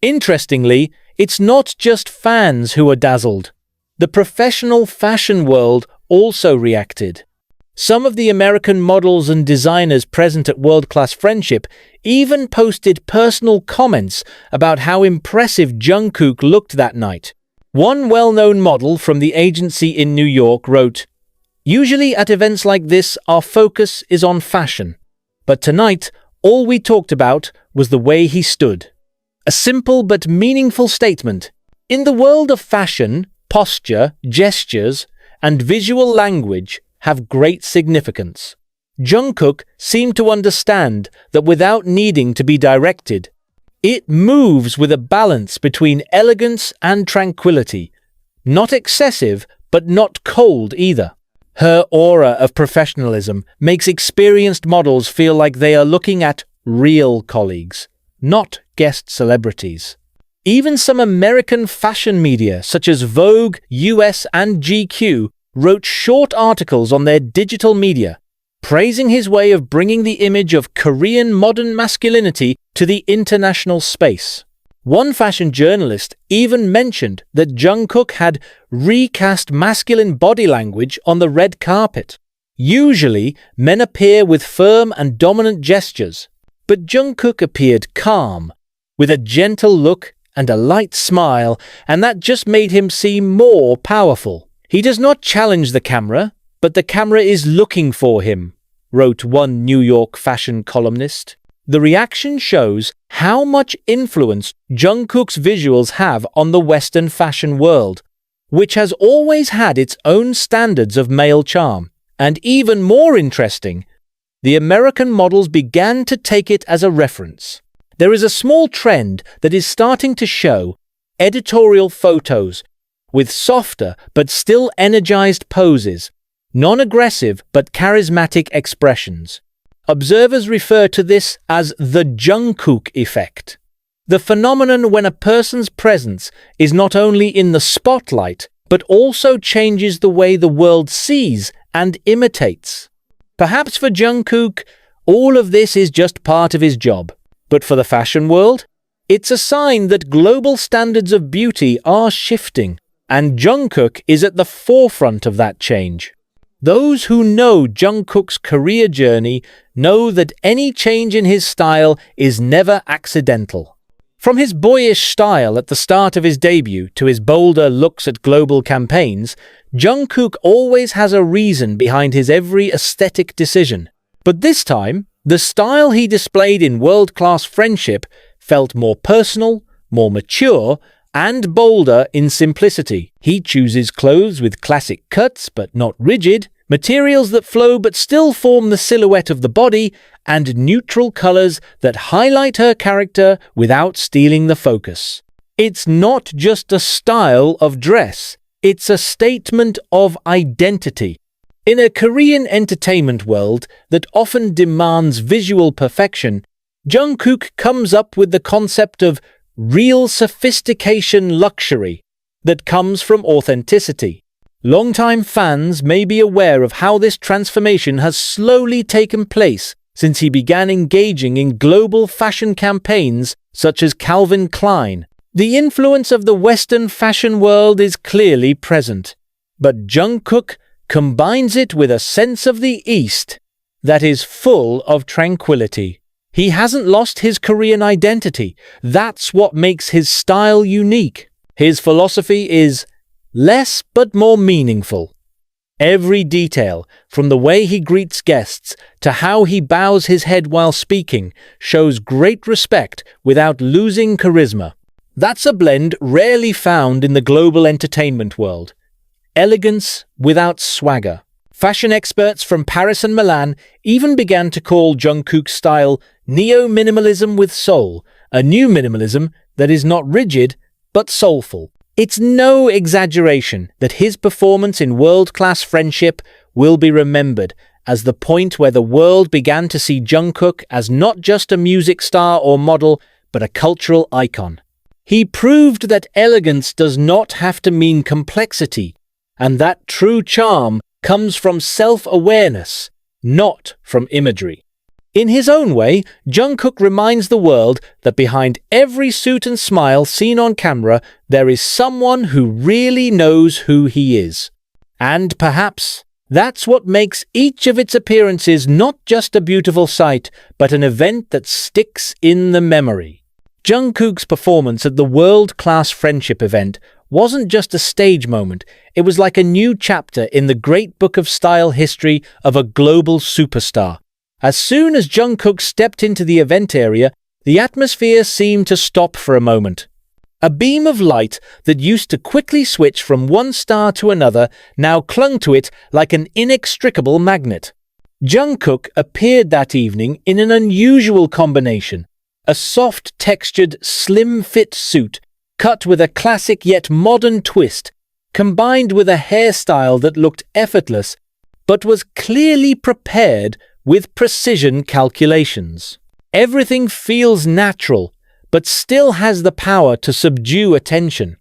Interestingly, it's not just fans who are dazzled. The professional fashion world also reacted. Some of the American models and designers present at World Class Friendship even posted personal comments about how impressive Jungkook looked that night. One well-known model from the agency in New York wrote, "Usually at events like this, our focus is on fashion. But tonight, all we talked about was the way he stood." A simple but meaningful statement. In the world of fashion, posture, gestures, and visual language have great significance. Jungkook seemed to understand that without needing to be directed, it moves with a balance between elegance and tranquility. Not excessive, but not cold either. Her aura of professionalism makes experienced models feel like they are looking at real colleagues, not guest celebrities. Even some American fashion media, such as Vogue, US, and GQ, wrote short articles on their digital media, praising his way of bringing the image of Korean modern masculinity to the international space. One fashion journalist even mentioned that Jungkook had recast masculine body language on the red carpet. Usually, men appear with firm and dominant gestures, but Jungkook appeared calm, with a gentle look and a light smile, and that just made him seem more powerful. "He does not challenge the camera, but the camera is looking for him," wrote one New York fashion columnist. The reaction shows how much influence Jungkook's visuals have on the Western fashion world, which has always had its own standards of male charm. And even more interesting, the American models began to take it as a reference. There is a small trend that is starting to show editorial photos with softer but still energized poses, non-aggressive but charismatic expressions. Observers refer to this as the Jungkook effect, the phenomenon when a person's presence is not only in the spotlight but also changes the way the world sees and imitates. Perhaps for Jungkook, all of this is just part of his job, but for the fashion world, it's a sign that global standards of beauty are shifting, and Jungkook is at the forefront of that change. Those who know Jungkook's career journey know that any change in his style is never accidental. From his boyish style at the start of his debut to his bolder looks at global campaigns, Jungkook always has a reason behind his every aesthetic decision. But this time, the style he displayed in World Class Friendship felt more personal, more mature, and bolder in simplicity. He chooses clothes with classic cuts but not rigid, materials that flow but still form the silhouette of the body, and neutral colors that highlight her character without stealing the focus. It's not just a style of dress, it's a statement of identity. In a Korean entertainment world that often demands visual perfection, Jungkook comes up with the concept of real sophistication luxury that comes from authenticity. Longtime fans may be aware of how this transformation has slowly taken place since he began engaging in global fashion campaigns such as Calvin Klein. The influence of the Western fashion world is clearly present, but Jungkook combines it with a sense of the East that is full of tranquility. He hasn't lost his Korean identity. That's what makes his style unique. His philosophy is less but more meaningful. Every detail, from the way he greets guests to how he bows his head while speaking, shows great respect without losing charisma. That's a blend rarely found in the global entertainment world. Elegance without swagger. Fashion experts from Paris and Milan even began to call Jungkook's style neo-minimalism with soul, a new minimalism that is not rigid but soulful. It's no exaggeration that his performance in World Class Friendship will be remembered as the point where the world began to see Jungkook as not just a music star or model, but a cultural icon. He proved that elegance does not have to mean complexity, and that true charm comes from self-awareness, not from imagery. In his own way, Jungkook reminds the world that behind every suit and smile seen on camera, there is someone who really knows who he is. And perhaps that's what makes each of its appearances not just a beautiful sight, but an event that sticks in the memory. Jungkook's performance at the world-class friendship event wasn't just a stage moment, it was like a new chapter in the great book of style history of a global superstar. As soon as Jungkook stepped into the event area, the atmosphere seemed to stop for a moment. A beam of light that used to quickly switch from one star to another now clung to it like an inextricable magnet. Jungkook appeared that evening in an unusual combination. A soft-textured, slim-fit suit, cut with a classic yet modern twist, combined with a hairstyle that looked effortless, but was clearly prepared with precision calculations. Everything feels natural, but still has the power to subdue attention.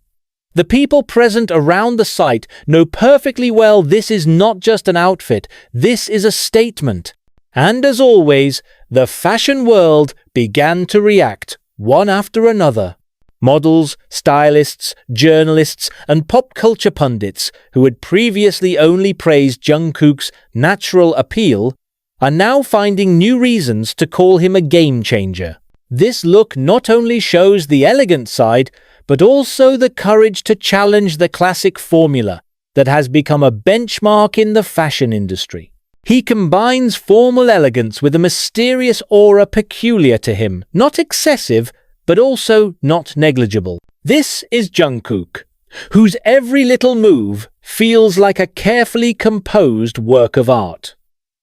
The people present around the site know perfectly well this is not just an outfit, this is a statement. And as always, the fashion world began to react, one after another. Models, stylists, journalists, and pop culture pundits who had previously only praised Jungkook's natural appeal are now finding new reasons to call him a game changer. This look not only shows the elegant side, but also the courage to challenge the classic formula that has become a benchmark in the fashion industry. He combines formal elegance with a mysterious aura peculiar to him, not excessive, but also not negligible. This is Jungkook, whose every little move feels like a carefully composed work of art.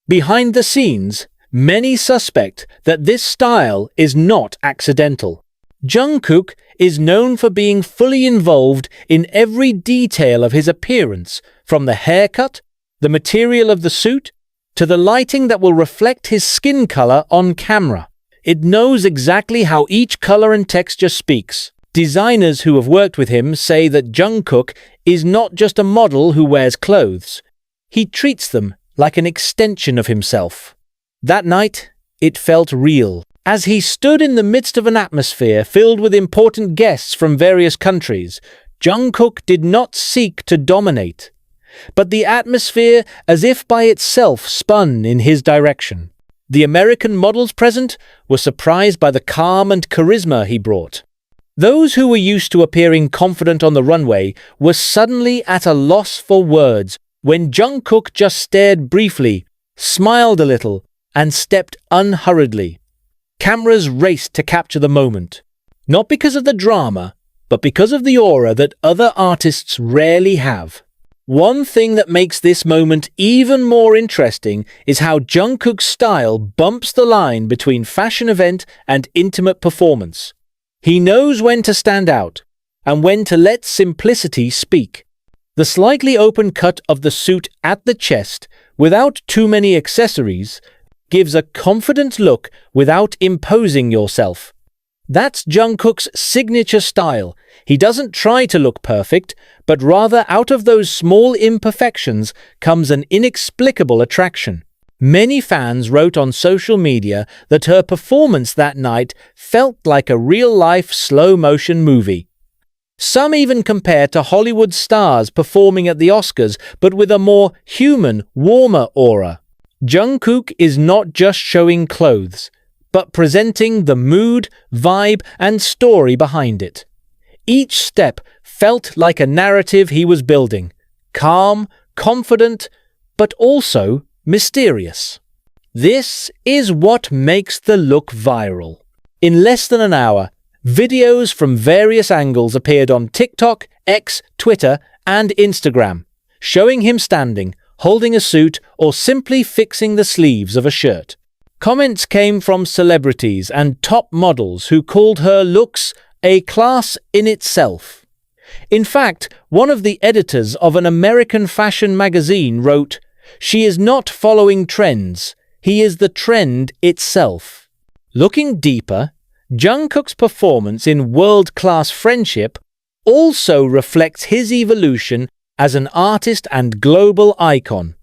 Behind the scenes, many suspect that this style is not accidental. Jungkook is known for being fully involved in every detail of his appearance, from the haircut, the material of the suit, to the lighting that will reflect his skin color on camera. It knows exactly how each color and texture speaks. Designers who have worked with him say that Jungkook is not just a model who wears clothes. He treats them like an extension of himself. That night, it felt real. As he stood in the midst of an atmosphere filled with important guests from various countries, Jungkook did not seek to dominate, but the atmosphere, as if by itself, spun in his direction. The American models present were surprised by the calm and charisma he brought. Those who were used to appearing confident on the runway were suddenly at a loss for words when Jungkook just stared briefly, smiled a little, and stepped unhurriedly. Cameras raced to capture the moment, not because of the drama, but because of the aura that other artists rarely have. One thing that makes this moment even more interesting is how Jungkook's style bumps the line between fashion event and intimate performance. He knows when to stand out, and when to let simplicity speak. The slightly open cut of the suit at the chest, without too many accessories, gives a confident look without imposing yourself. That's Jungkook's signature style. He doesn't try to look perfect, but rather out of those small imperfections comes an inexplicable attraction. Many fans wrote on social media that her performance that night felt like a real-life slow-motion movie. Some even compared to Hollywood stars performing at the Oscars, but with a more human, warmer aura. Jungkook is not just showing clothes, but presenting the mood, vibe, and story behind it. Each step felt like a narrative he was building, calm, confident, but also mysterious. This is what makes the look viral. In less than an hour, videos from various angles appeared on TikTok, X, Twitter, and Instagram, showing him standing, holding a suit, or simply fixing the sleeves of a shirt. Comments came from celebrities and top models who called her looks a class in itself. In fact, one of the editors of an American fashion magazine wrote, "She is not following trends, he is the trend itself." Looking deeper, Jungkook's performance in world-class friendship also reflects his evolution as an artist and global icon.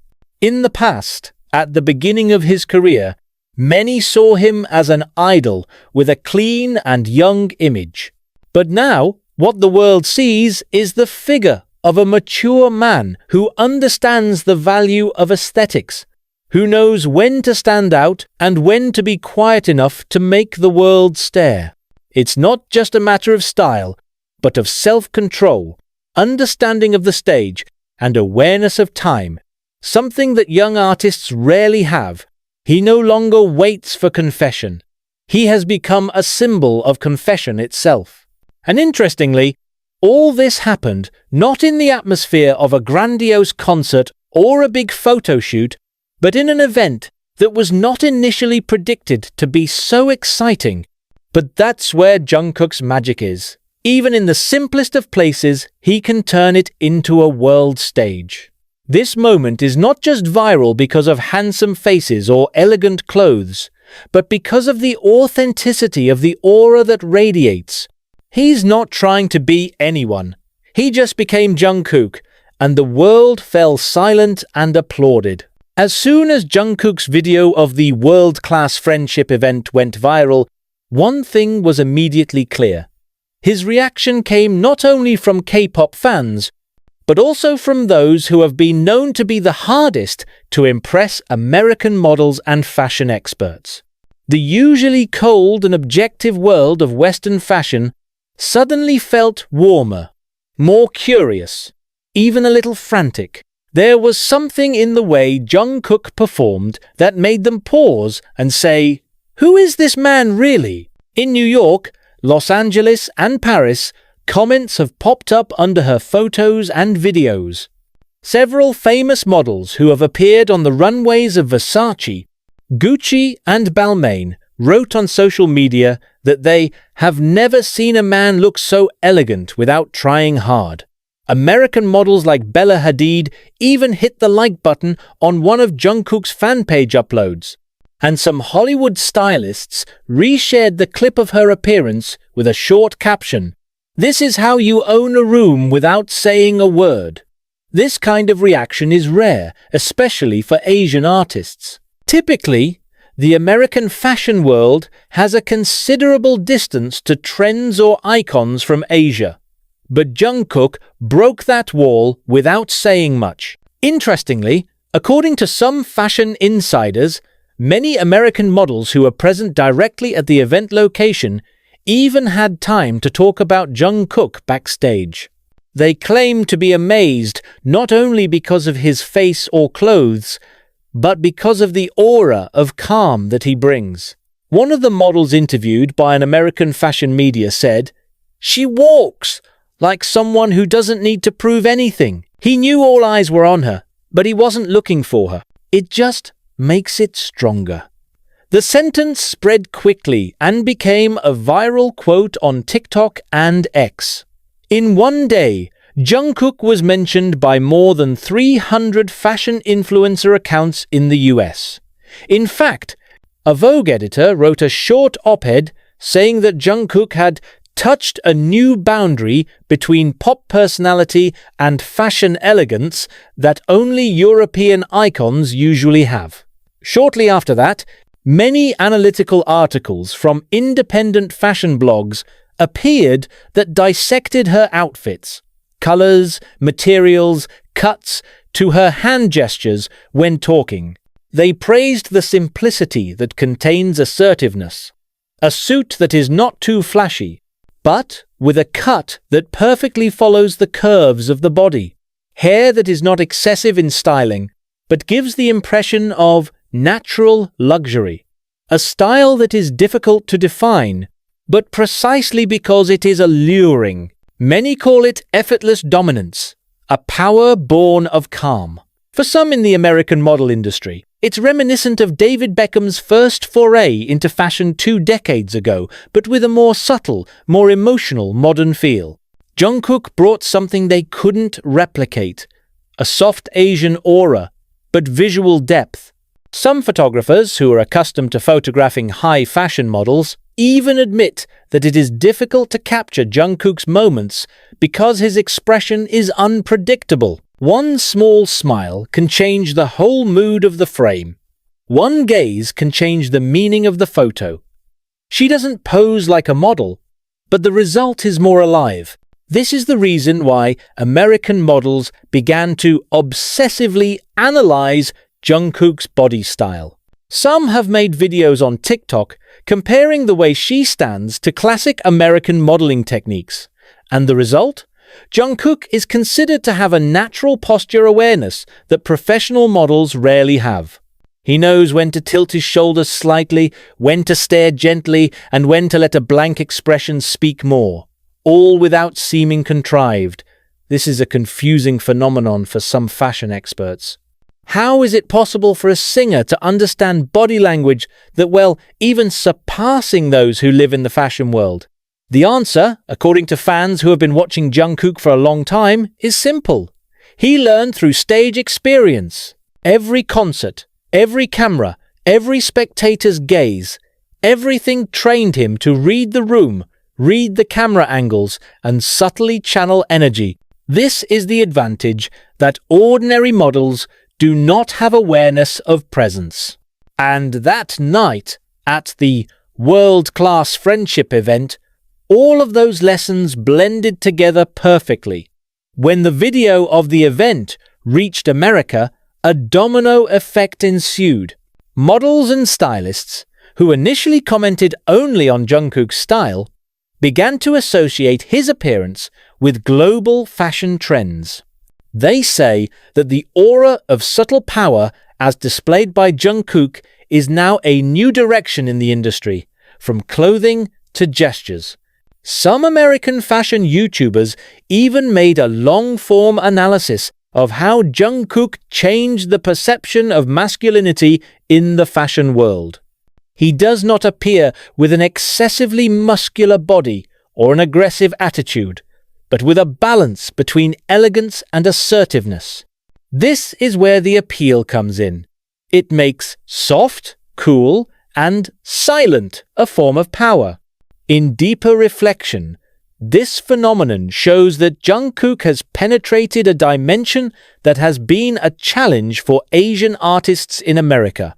In the past, at the beginning of his career, Many saw him as an idol with a clean and young image. But now, what the world sees is the figure of a mature man who understands the value of aesthetics, who knows when to stand out and when to be quiet enough to make the world stare. It's not just a matter of style, but of self-control, understanding of the stage, and awareness of time, something that young artists rarely have. He no longer waits for confession. He has become a symbol of confession itself. And interestingly, all this happened not in the atmosphere of a grandiose concert or a big photo shoot, but in an event that was not initially predicted to be so exciting. But that's where Jungkook's magic is. Even in the simplest of places, he can turn it into a world stage. This moment is not just viral because of handsome faces or elegant clothes, but because of the authenticity of the aura that radiates. He's not trying to be anyone. He just became Jungkook, and the world fell silent and applauded. As soon as Jungkook's video of the world-class friendship event went viral, one thing was immediately clear. His reaction came not only from K-pop fans, but also from those who have been known to be the hardest to impress American models and fashion experts. The usually cold and objective world of Western fashion suddenly felt warmer, more curious, even a little frantic. There was something in the way Jungkook performed that made them pause and say, "Who is this man really?" In New York, Los Angeles, and Paris, comments have popped up under her photos and videos. Several famous models who have appeared on the runways of Versace, Gucci, and Balmain wrote on social media that they have never seen a man look so elegant without trying hard. American models like Bella Hadid even hit the like button on one of Jungkook's fan page uploads. And some Hollywood stylists reshared the clip of her appearance with a short caption, "This is how you own a room without saying a word." This kind of reaction is rare, especially for Asian artists. Typically, the American fashion world has a considerable distance to trends or icons from Asia. But Jungkook broke that wall without saying much. Interestingly, according to some fashion insiders, many American models who were present directly at the event location even had time to talk about Jungkook backstage. They claim to be amazed not only because of his face or clothes, but because of the aura of calm that he brings. One of the models interviewed by an American fashion media said, "She walks like someone who doesn't need to prove anything. He knew all eyes were on her, but he wasn't looking for her. It just makes it stronger." The sentence spread quickly and became a viral quote on TikTok and X. In one day, Jungkook was mentioned by more than 300 fashion influencer accounts in the US. In fact, a Vogue editor wrote a short op-ed saying that Jungkook had touched a new boundary between pop personality and fashion elegance that only European icons usually have. Shortly after that, many analytical articles from independent fashion blogs appeared that dissected her outfits, colors, materials, cuts, to her hand gestures when talking. They praised the simplicity that contains assertiveness, a suit that is not too flashy, but with a cut that perfectly follows the curves of the body, hair that is not excessive in styling, but gives the impression of natural luxury, a style that is difficult to define, but precisely because it is alluring. Many call it effortless dominance, a power born of calm. For some in the American model industry, it's reminiscent of David Beckham's first foray into fashion 2 decades ago, but with a more subtle, more emotional modern feel. Jungkook brought something they couldn't replicate, a soft Asian aura, but visual depth. Some photographers who are accustomed to photographing high fashion models even admit that it is difficult to capture Jungkook's moments because his expression is unpredictable. One small smile can change the whole mood of the frame. One gaze can change the meaning of the photo. She doesn't pose like a model, but the result is more alive. This is the reason why American models began to obsessively analyze Jungkook's body style. Some have made videos on TikTok comparing the way she stands to classic American modeling techniques. And the result? Jungkook is considered to have a natural posture awareness that professional models rarely have. He knows when to tilt his shoulders slightly, when to stare gently, and when to let a blank expression speak more, all without seeming contrived. This is a confusing phenomenon for some fashion experts. How is it possible for a singer to understand body language that, well, even surpassing those who live in the fashion world? The answer, according to fans who have been watching Jungkook for a long time, is simple. He learned through stage experience. Every concert, every camera, every spectator's gaze, everything trained him to read the room, read the camera angles, and subtly channel energy. This is the advantage that ordinary models do not have awareness of presence. And that night, at the world-class friendship event, all of those lessons blended together perfectly. When the video of the event reached America, a domino effect ensued. Models and stylists, who initially commented only on Jungkook's style, began to associate his appearance with global fashion trends. They say that the aura of subtle power as displayed by Jungkook is now a new direction in the industry, from clothing to gestures. Some American fashion YouTubers even made a long-form analysis of how Jungkook changed the perception of masculinity in the fashion world. He does not appear with an excessively muscular body or an aggressive attitude, but with a balance between elegance and assertiveness. This is where the appeal comes in. It makes soft, cool, and silent a form of power. In deeper reflection, this phenomenon shows that Jungkook has penetrated a dimension that has been a challenge for Asian artists in America.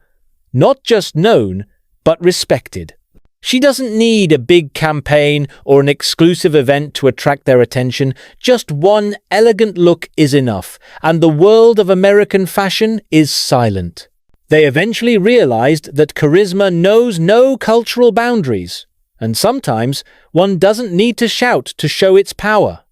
Not just known, but respected. She doesn't need a big campaign or an exclusive event to attract their attention. Just one elegant look is enough, and the world of American fashion is silent. They eventually realized that charisma knows no cultural boundaries. And sometimes, one doesn't need to shout to show its power.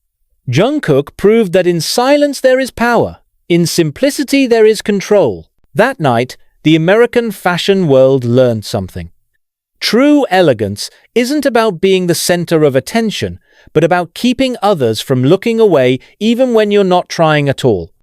Jungkook proved that in silence there is power, in simplicity there is control. That night, the American fashion world learned something. True elegance isn't about being the center of attention, but about keeping others from looking away even when you're not trying at all.